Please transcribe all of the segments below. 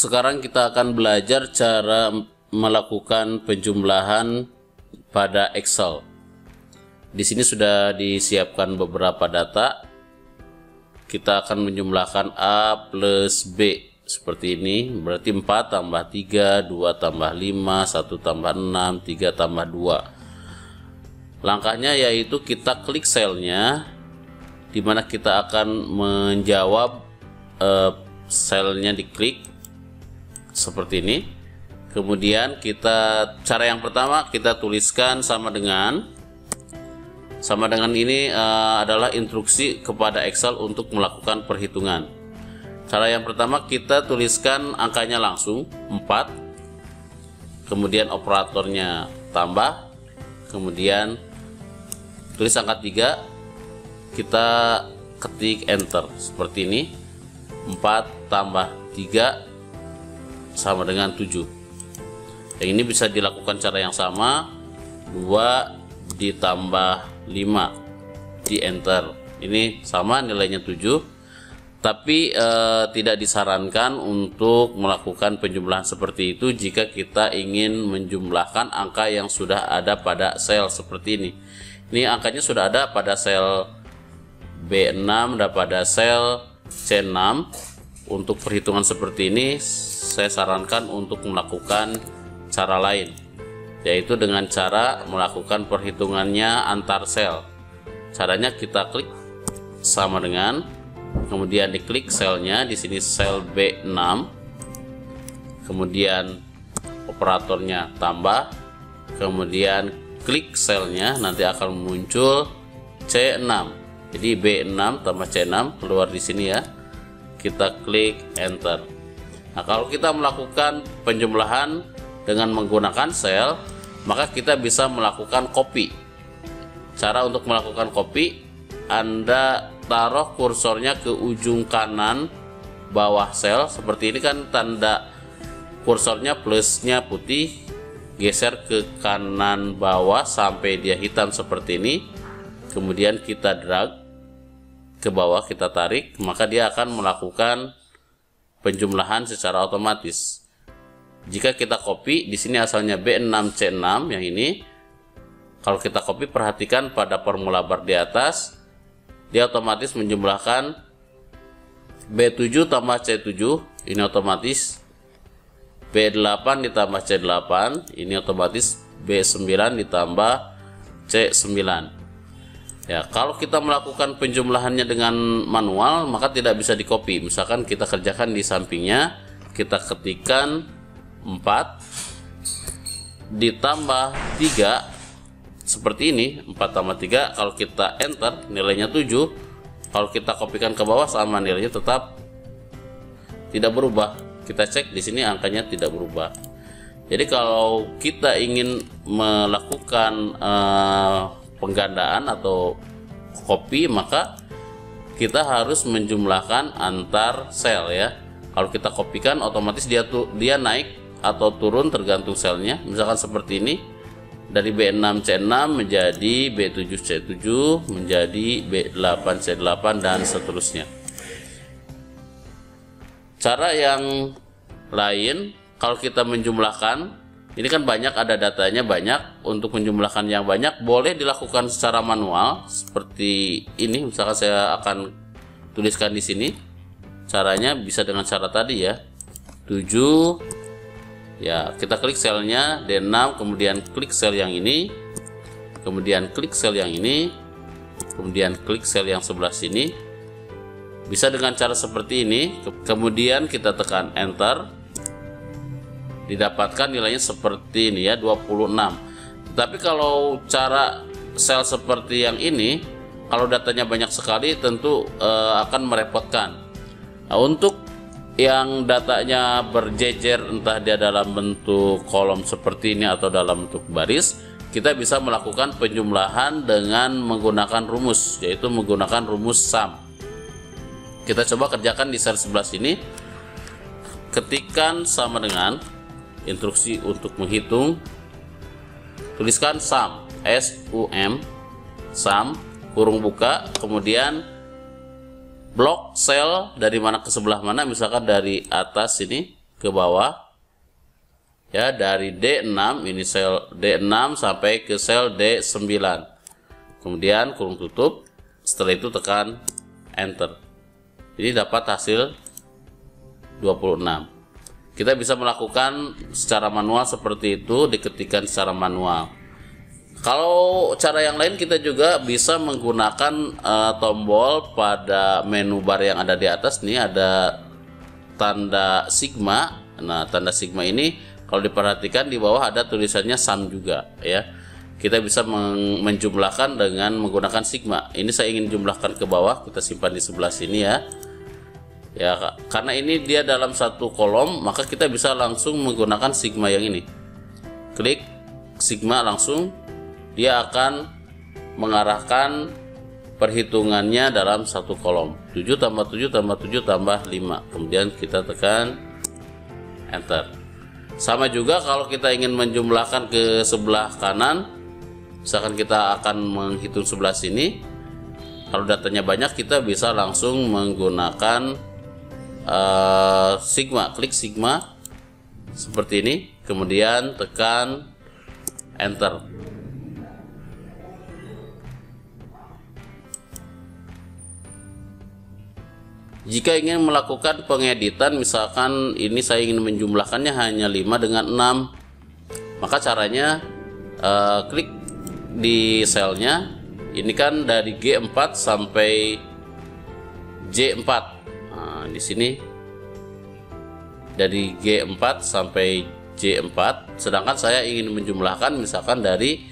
Sekarang kita akan belajar cara melakukan penjumlahan pada Excel. Di sini sudah disiapkan beberapa data. Kita akan menjumlahkan A plus B seperti ini. Berarti 4 tambah 3, 2 tambah 5, 1 tambah 6, 3 tambah 2. Langkahnya yaitu kita klik selnya, di mana kita akan menjawab selnya diklik seperti ini. Kemudian cara yang pertama kita tuliskan sama dengan ini adalah instruksi kepada Excel untuk melakukan perhitungan. Cara yang pertama kita tuliskan angkanya langsung 4, kemudian operatornya tambah, kemudian tulis angka 3, kita ketik enter seperti ini. 4 tambah 3 sama dengan 7. Yang ini bisa dilakukan cara yang sama, 2 ditambah 5 di enter. Ini sama nilainya 7, tapi tidak disarankan untuk melakukan penjumlahan seperti itu jika kita ingin menjumlahkan angka yang sudah ada pada sel seperti ini. Ini angkanya sudah ada pada sel B6 dan pada sel C6. Untuk perhitungan seperti ini saya sarankan untuk melakukan cara lain, yaitu dengan cara melakukan perhitungannya antar sel. Caranya kita klik sama dengan, kemudian diklik selnya, di sini sel B6, kemudian operatornya tambah, kemudian klik selnya, nanti akan muncul C6. Jadi B6 tambah C6 keluar di sini ya. Kita klik enter. Nah, kalau kita melakukan penjumlahan dengan menggunakan sel, maka kita bisa melakukan copy. Cara untuk melakukan copy, Anda taruh kursornya ke ujung kanan bawah sel seperti ini kan, tanda kursornya plusnya putih, geser ke kanan bawah sampai dia hitam seperti ini, kemudian kita drag ke bawah, kita tarik, maka dia akan melakukan penjumlahan secara otomatis. Jika kita copy, di sini asalnya B6C6 yang ini. Kalau kita copy, perhatikan pada formula bar di atas, dia otomatis menjumlahkan B7 tambah C7, ini otomatis. B8 ditambah C8, ini otomatis. B9 ditambah C9. Ya, kalau kita melakukan penjumlahannya dengan manual, maka tidak bisa di copy. Misalkan kita kerjakan di sampingnya, kita ketikkan 4 ditambah 3 seperti ini, 4 tambah 3. Kalau kita enter nilainya 7. Kalau kita kopikan ke bawah sama, nilainya tetap tidak berubah. Kita cek di sini angkanya tidak berubah. Jadi kalau kita ingin melakukan penggandaan atau copy, maka kita harus menjumlahkan antar sel ya. Kalau kita kopikan, otomatis dia naik atau turun tergantung selnya. Misalkan seperti ini, dari B6C6 menjadi B7C7 menjadi B8C8 dan seterusnya. Cara yang lain, kalau kita menjumlahkan, ini kan banyak, ada datanya banyak. Untuk menjumlahkan yang banyak boleh dilakukan secara manual seperti ini. Misalkan saya akan tuliskan di sini. Caranya bisa dengan cara tadi ya. 7 ya, kita klik selnya D6, kemudian klik sel yang ini, kemudian klik sel yang ini, kemudian klik sel yang sebelah sini. Bisa dengan cara seperti ini. Kemudian kita tekan enter, didapatkan nilainya seperti ini ya, 26. Tapi kalau cara sel seperti yang ini, kalau datanya banyak sekali tentu akan merepotkan. Nah, untuk yang datanya berjejer, entah dia dalam bentuk kolom seperti ini atau dalam bentuk baris, kita bisa melakukan penjumlahan dengan menggunakan rumus, yaitu menggunakan rumus sum. Kita coba kerjakan di sel sebelah sini. Ketikkan sama dengan instruksi untuk menghitung, tuliskan sum, SUM, sum, kurung buka, kemudian blok sel dari mana ke sebelah mana, misalkan dari atas ini ke bawah ya, dari D6, ini sel D6 sampai ke sel D9, kemudian kurung tutup, setelah itu tekan enter. Jadi dapat hasil 26. Kita bisa melakukan secara manual seperti itu, diketikkan secara manual. Kalau cara yang lain, kita juga bisa menggunakan tombol pada menu bar yang ada di atas nih, ada tanda sigma. Nah, tanda sigma ini kalau diperhatikan di bawah ada tulisannya sum juga ya. Kita bisa menjumlahkan dengan menggunakan sigma. Ini saya ingin jumlahkan ke bawah, kita simpan di sebelah sini ya. Ya, karena ini dia dalam satu kolom, maka kita bisa langsung menggunakan sigma yang ini. Klik sigma, langsung dia akan mengarahkan perhitungannya dalam satu kolom. 7 tambah 7 tambah 7 tambah 5. Kemudian kita tekan enter. Sama juga kalau kita ingin menjumlahkan ke sebelah kanan, misalkan kita akan menghitung sebelah sini. Kalau datanya banyak, kita bisa langsung menggunakan sigma, klik sigma seperti ini, kemudian tekan enter. Jika ingin melakukan pengeditan, misalkan ini saya ingin menjumlahkannya hanya 5 dengan 6, maka caranya klik di selnya, ini kan dari G4 sampai J4. Nah, di sini dari G4 sampai J4, sedangkan saya ingin menjumlahkan misalkan dari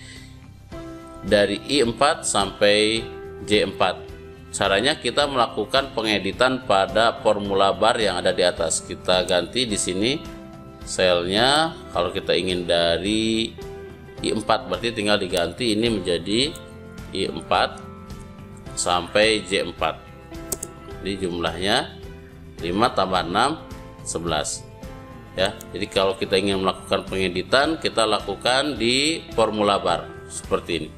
I4 sampai J4. Caranya kita melakukan pengeditan pada formula bar yang ada di atas. Kita ganti di sini selnya, kalau kita ingin dari I4 berarti tinggal diganti ini menjadi I4 sampai J4. Jadi jumlahnya 5 tambah 6 11 ya. Jadi kalau kita ingin melakukan pengeditan, kita lakukan di formula bar seperti ini.